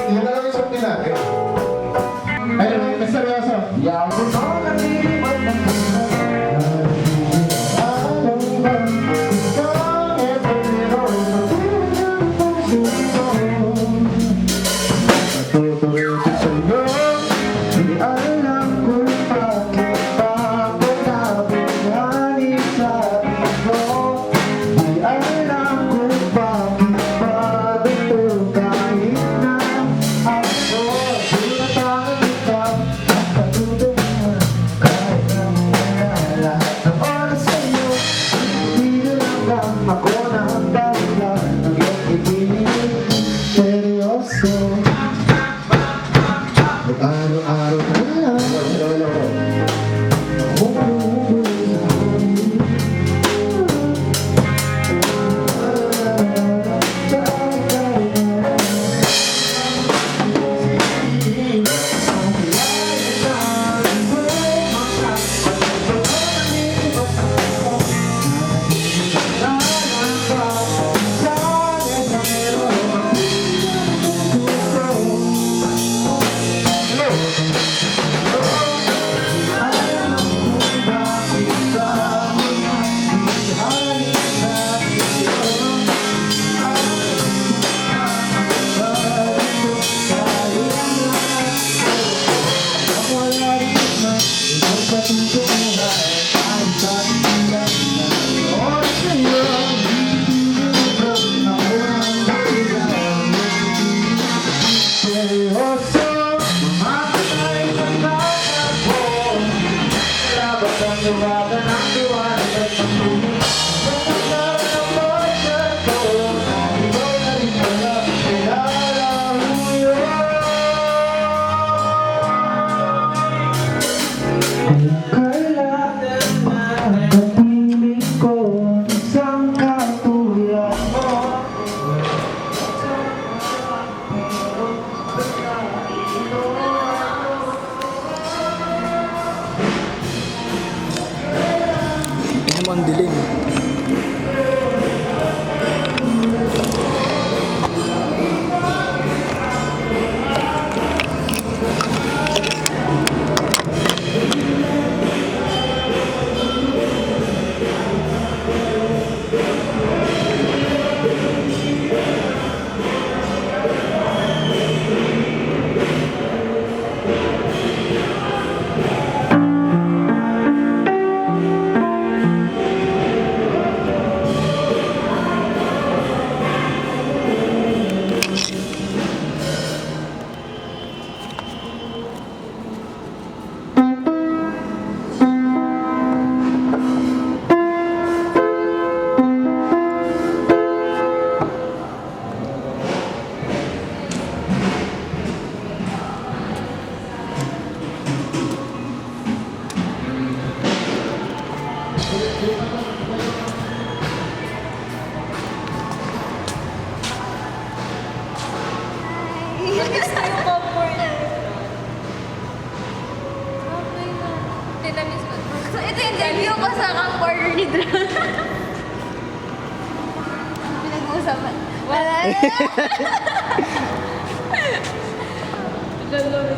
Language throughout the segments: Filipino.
Yun na lang yung sundin natin. Ayun, seryoso. Yaw mo na nalilipat ng araw-araw na ang dilim. Gusto yung popcorn. Okay na. Tinamis ko. So, ito yung debut ko sa corner ni Dra. Pinag-uusapan. Wala na. Dalawa.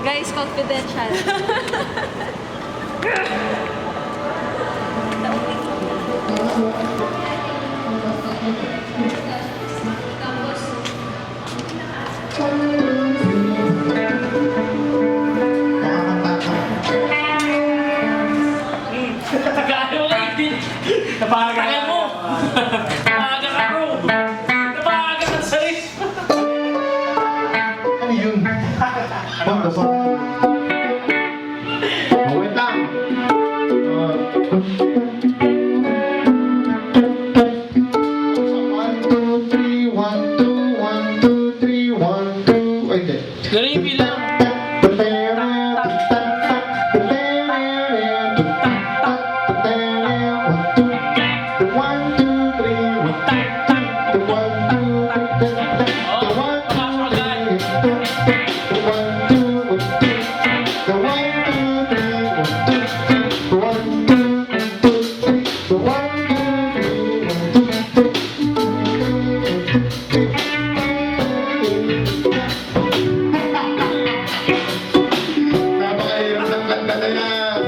Guys, confidential. Kaya mo kayo. Napakagal mo. Napakagal ka bro. Napakagal ang saris. Ano yun? Banda ba? Oh, wait lang. One, two, three, one, two, one, two, three, one, two. Ay, hindi. Ganun yung bilang. Napakahirap ng kanta na yan.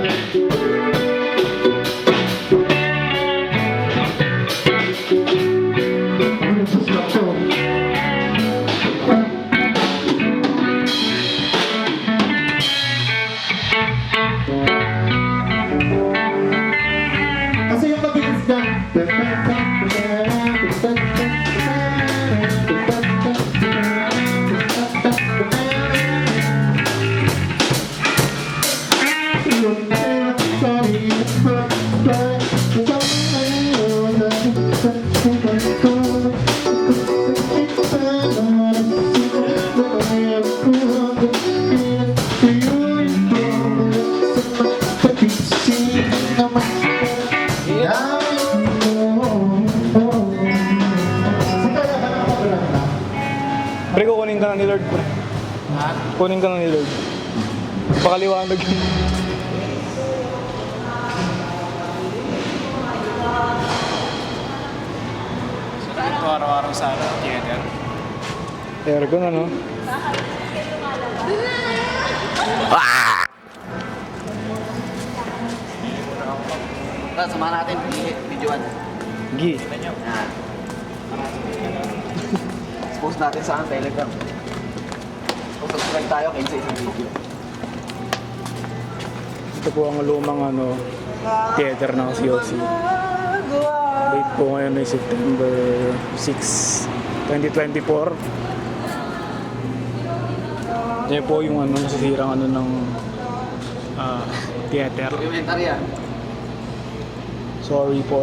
Ano sa slot to? Kasi yung mabilis na. Pre, kukunin ka na ni Lord, pre. Kunin ka na ni Lord. Pakaliwanag yun. Ito araw-araw sa theater. Aircon, ano? Samahan natin, videoan. Gi. Yan. Post natin sa Telegram. Kung subscribe tayo kayo sa isang video. Ito po ang lumang ano, theater ng COC. Date po ngayon ay September 6, 2024. Yan po yung ano, nasisirang ano ng theater. Documentary yan. Sorry for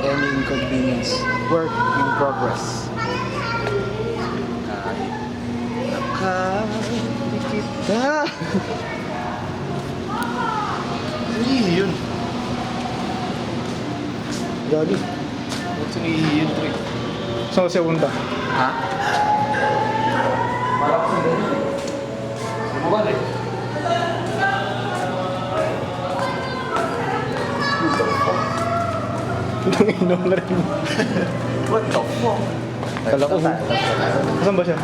any inconvenience. Work in progress. Nakikita. Yun. Gagi. What's yun, pre? So, segunda. Ha? Parang sa ganun. Sumukan eh. Inom na rin. What the fuck? Kala ko. Saan ba siya?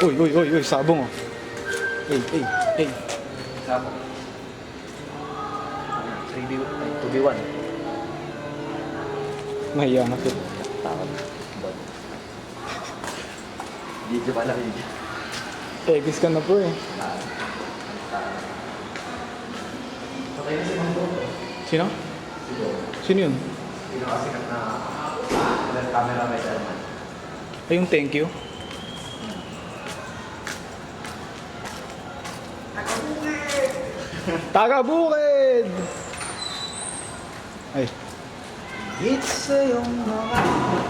Uy, sabong oh. Hey. Sabo. 2v1. Mahiya na sila. Takot. Video pala, video. Egis ka na po eh. Okay na si Mambo. Sino? Sino yun? Sino kasi na camera may Sherman. Ay, yung thank you. Taga-bukid! Ay, It's a yung mga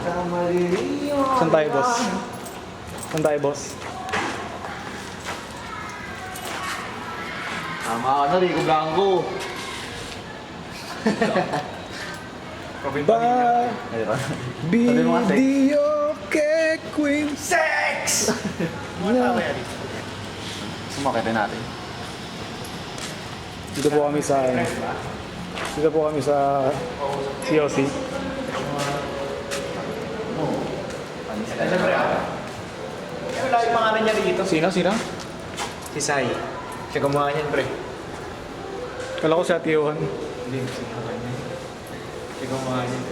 kamaliliwan. saan tayo, boss? Saan tayo, boss? Tama ka na, Rico Blanco. Ba, Sabi mo nga, sex. video kay Queen Sex! Sumakit din natin. Dito po kami sa COC. Wala yung pangalan niya dito. Sino? Si Sai. Siya gumawa niyan, pre. Kala ko si Ate Johan. Hindi, siya gumawa niyan.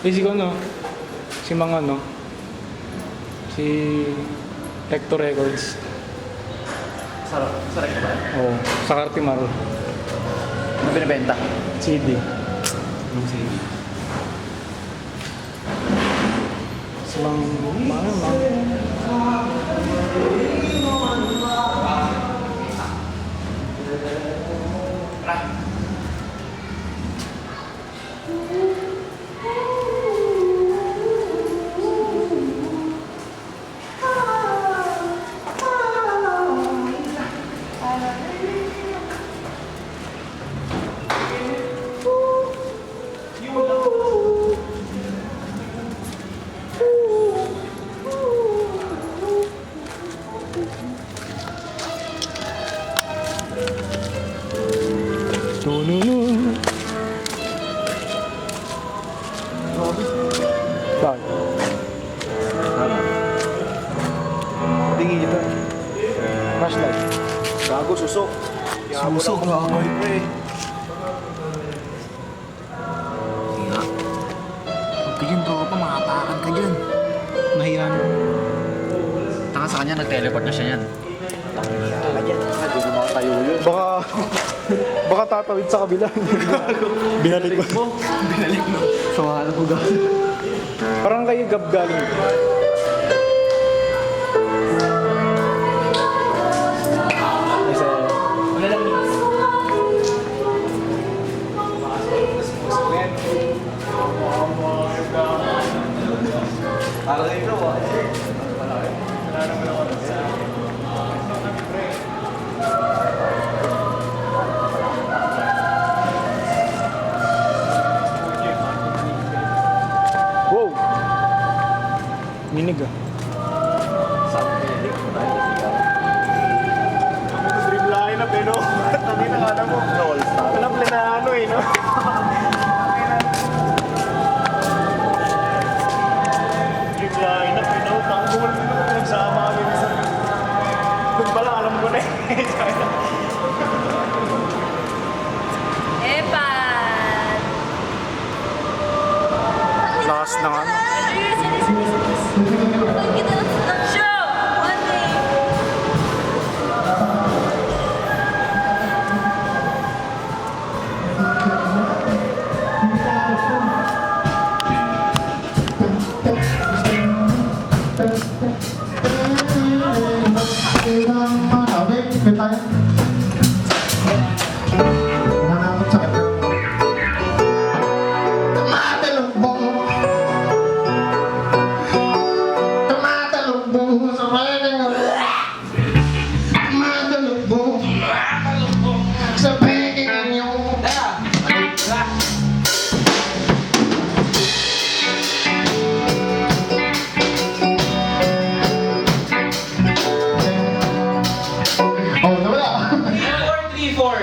Si ano? Si mga ano? Si Tecto Records. Sarap ba? Oo. Sa Cartimar. Ano binibenta? CD. Anong sige? Silang mga Tununun. Bakit? Tingin ito. Flashlight. Gago, susok. Susok, gago. Pre. Huwag ka dyan, tropa. Makapakan ka dyan. Nahiyan. Taka sa kanya, nag-teleport na siya yan. Hindi naman tayo yun. Baka tatawid sa kabila. Binalik mo. So, ano ko gawin? Parang kayo galing. Isa. Wow! Minig ah. Dream lineup eh, no? Tangin na nga mo. Alam na ano eh, no? Dream lineup eh, no? Tanggol mo na pinagsama kami sa... Doon pala, alam ko na eh. Epan! Lakas ng ano. Kita ng show! One day! Oh, nawala. 4, 3, 4. 1.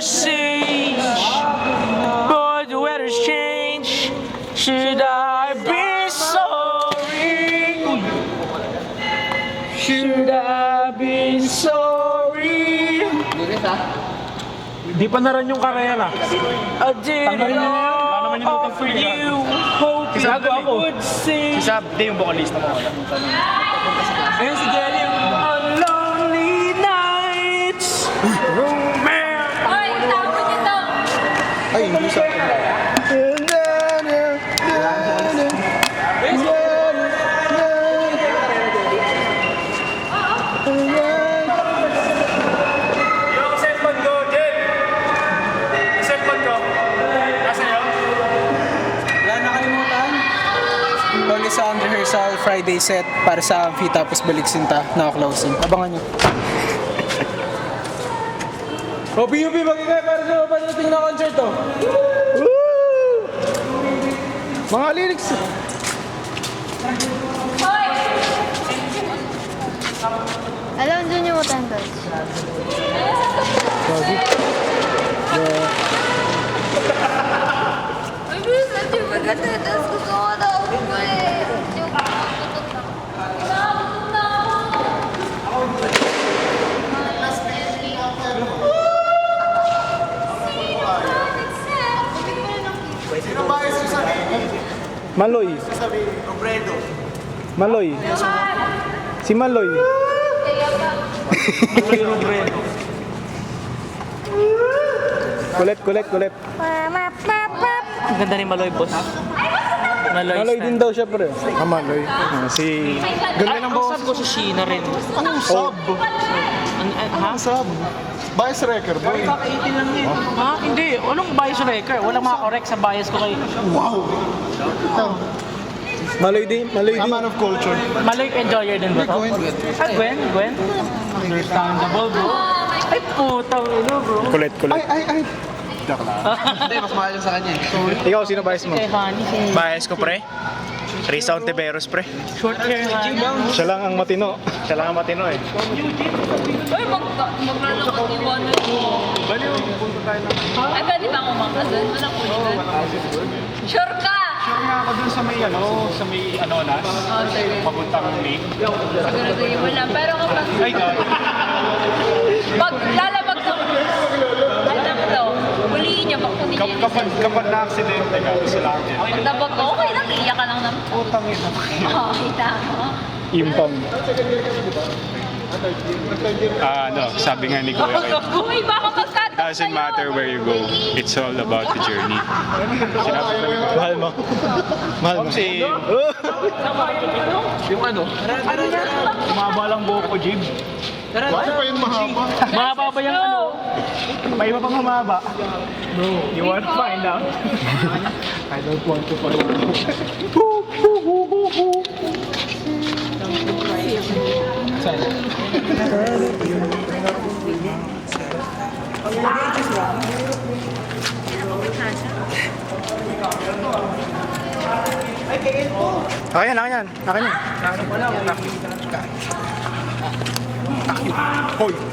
weather's changed, but the weather's changed. Should I be sorry? Should I be sorry? Bilis ha. Di pa na rin yung karera. I did it all for you, hoping you would see. Si Sab, di yung vocalista mo. And to get him on lonely nights. Romance. Ay, tama niyo to. Ay, hindi sa akin. Yung cellphone ko, Jen! Yung cellphone ko. Nasa iyo? Wala nakalimutan. Bali sa rehearsal Friday set para sa amphi tapos balik sinta na closing. Abangan nyo. O PUP, magigay para sa pagdating na concert to. Mga lyrics. Hoy! Alam, dun yung utanggal. Ay, bilis na di maganda. Tapos gusto ko na ako eh. Yung tutok na. Nakatutok na ako. Mas na yun. Sino ba yung sasabihin? Maloy. Sasabihin, Robredo. Maloy. Si Maloy. Kaya pa. Kulit. Ang ganda ni Maloy, boss. Maloy din daw siya, pre. Ah, Maloy. Si... Ganda ng boss ko si Sheena rin. Anong sub? Ha? Sub? Vice Wrecker, boy. Ha? Hindi. Walang bias wrecker. Walang makakorek sa bias ko kay... Maloy din. A man of culture. Maloy enjoyer din ba to? Ay, Gwen? Understandable, bro. Ay, putang ino, bro. Kulit. Ay. Hindi, mas mahal yun sa kanya eh. Ikaw, sino bias mo? Kay Honey, si Bias ko pre. Risa Ontiveros pre. short hair Honey. Siya lang ang matino. Siya lang ang matino eh. Ay, maglalakad ni Wanda. Ay, pwede ba kumangkas doon? Walang kulitan. Sure ka! Sure nga ako dun sa may Anonas. Oh, sige. Papuntang lake. Sigurado yun wala. Pero kapag... Ay, God. Pag lalabag ka, alam to, huliin niya, bakunin niya. Kapag na-aksidente ka, gusto lang yan. Pag nabag ko, okay lang, iiyak ka lang naman. Utang ito. Oo, kita mo. Impam. Sabi nga ni Kuya Ken, Uy, baka magkataon doesn't matter where you go, it's all about the journey. Sinabi ko yun. Mahal mo. Mahal mo. Kasi, Yung ano? Umaba lang buhok ko, Jib. Bakit pa yun mahaba? Mahaba ba yung ano? May iba pang humaba. No. You want to find out? I don't want to find out. Akin yan.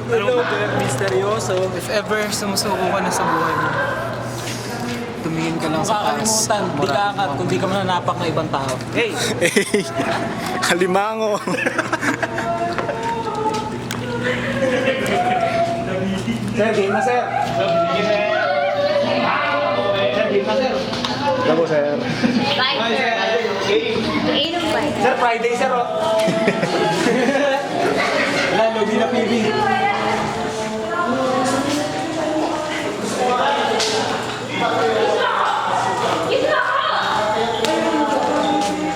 Hello, misteryoso. If ever sumusuko ka na sa buhay mo, tumingin ka lang sa taas. Kakalimutan, di ka akat kung di ka mananapak ng ibang tao. Hey! Halimango. Sir, game na sir. Labo, sir. Bye, sir. Inom ba? Sir, Friday sir oh. Wala, logi na PB.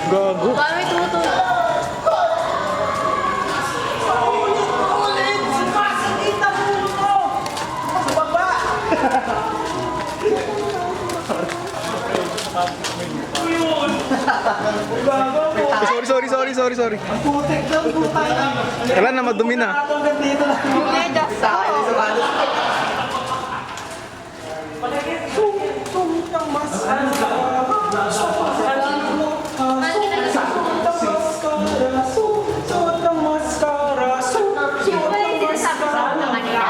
Gago. Kami tumutulog. Sorry. Kailan na madumi na. Yung pala yung sinasabi sa akin kanina.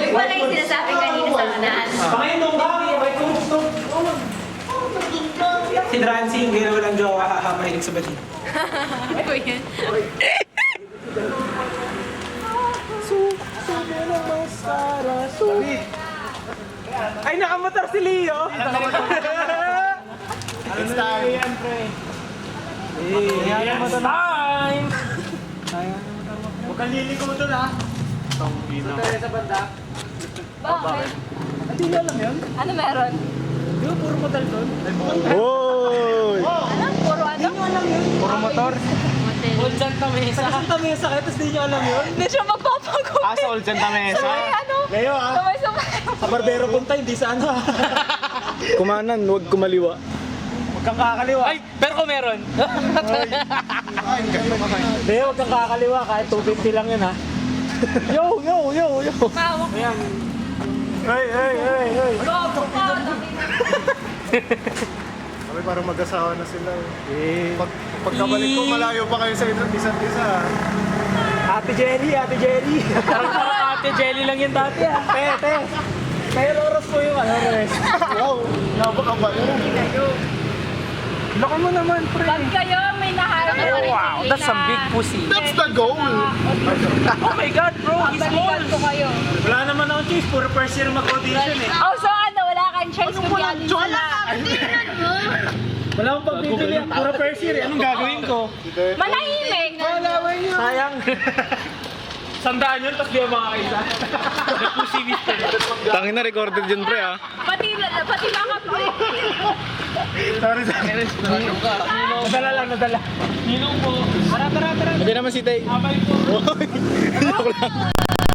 Yung pala yung sinasabi kanina sa akin. Nan. Panginoon ka! May gusto! Si Drancy, hindi na walang jowa, mahilig sa bali. Ano yun? Ay, nakamotor si Leo! It's time. It's time! Huwag kang liliko mo doon ha. Bakit? Hindi nyo alam yun? Ano meron? Di ba puro modal doon? Oy! Ano? Puro ano? Puro motor? Old Santa Mesa. Santa Mesa kayo, tapos di nyo alam yun? Hindi siya magpapagod. Ah, sa Old Santa Mesa. Sabay ano? Leo ha? Sabay. Sa Barbero punta, hindi sa ano ha? Kumanan, huwag kumaliwa. Huwag kang kakaliwa. Ay, pero kung meron. Leo, huwag kang kakaliwa. Kahit 250 lang yun ha. Yo! Mawak. Hey! Gago ka. Kami parang mag-asawa na sila. Pagkabalik ko, malayo pa kayo sa isa't isa. Ate Jelly! Parang Ate Jelly lang yun dati ah. Te! Kaya oras po yung ano, rest. Wow! Napakabalik. Loko mo naman, pre. Pag kayo may naharap na rin Wow, that's a big pussy. That's the goal! Oh my God, bro, he's small. Balikan ko kayo. Wala naman akong choice, puro first year mag-audition eh. Oh, so ano? Wala kang choice kung yan. Wala. Wala akong pagpipili, puro first year eh. Anong gagawin ko? Manahimik. Sayang. Sandaan yun, tapos di ako makakaisa. The pussy mister. Tangin na recorded yun, pre, ah. Pati mga pre. Sorry. Nadala. Ninong po. Tara. Hindi naman si Tay. Abay po. Joke lang.